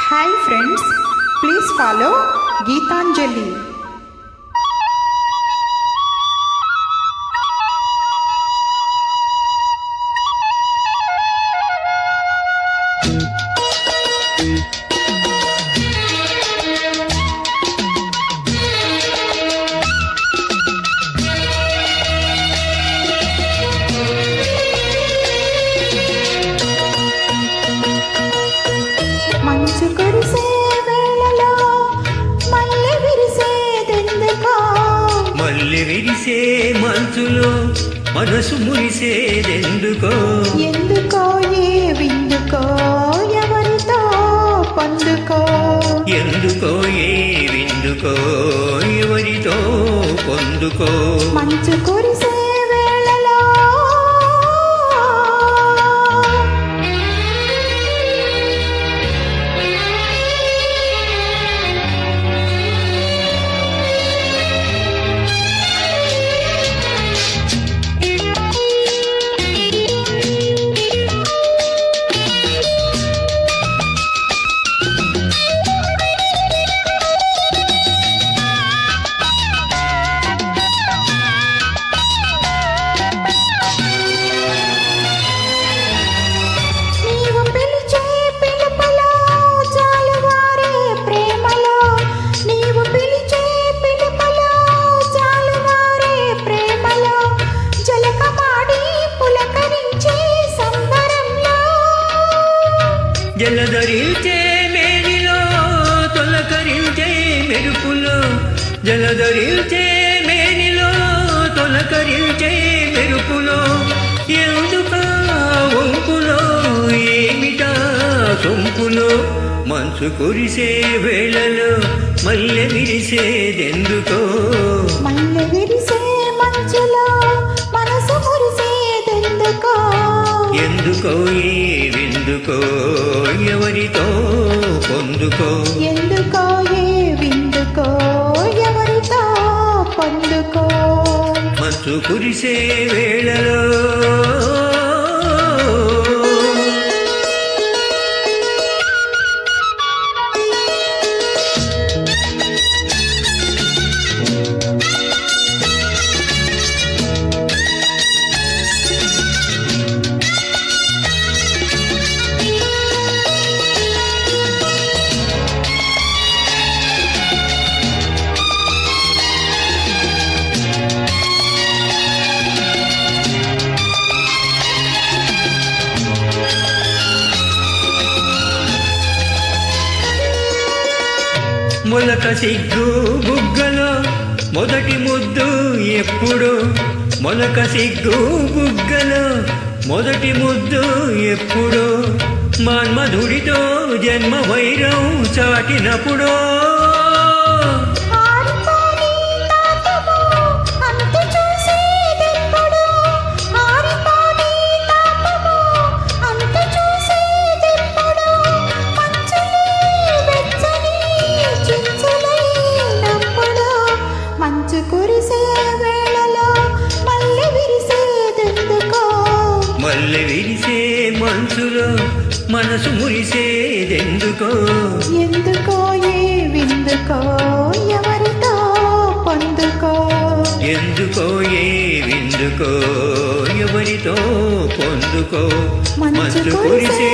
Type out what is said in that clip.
Hi friends, please follow Geetanjali. మంచు కురిసే వేళలో మల్లె విరిసేదెందుకో, మల్లె విరిసే మంచులో మనసు మురిసేదెందుకో, ఎందుకో ఏ విందుకో ఎవరితో పొందుకో, ఎందుకో ఏ విందుకో ఎవరితో పొందుకో. మంచు కురిసే వేళలో నీవు పిలిచే పిలుపులో జాలువారే ప్రేమలో, నీవు పిలిచే పిలుపులో జాలువారే ప్రేమలో, జలకమాడి పులకరించే సంబరంలో, జలధరించే మేనిలో తొలకరించే మెరుపులో, జలధరించే మేనిలో తొలకరించే మెరుపులో, ఎందుకా వంపులో ఏమిటా సొంపులో. మంచు కురిసే వేళలో మల్లె విరిసేదెందుకో, మల్లె విరిసే మంచులో మనసు మురిసేదెందుకో, ఎందుకో ఏ విందుకో ఎవరితో పొందుకో. ఎందుకో ఏ విందుకో ఎవరితో పొందుకో. మంచు కురిసే వేళలో మొలక సిగ్గు బుగ్గలో మొదటి ముద్దు ఎప్పుడు, మొలక సిగ్గు బుగ్గలో మొదటి ముద్దు ఎప్పుడు, మన్మధుడితో జన్మ వైరం చాటినప్పుడు, ఆరిపోని తాపము అంతు చూసేదెప్పుడు, ఆరిపోని తాపము అంతు చూసేదెప్పుడు, మంచులే వెచ్చని చించులైనప్పుడు, మంచు కురిసే వేళలో మల్లె విరిసేదెందుకో, మల్లె విరిసే మంచులో మనసు మురిసేదెందుకో, ఎందుకో ఏ విందుకో ఎవరితో పొందుకో, ఎందుకో ఏ విందుకో ఎవరితో పొందుకో. మంచు కురిసే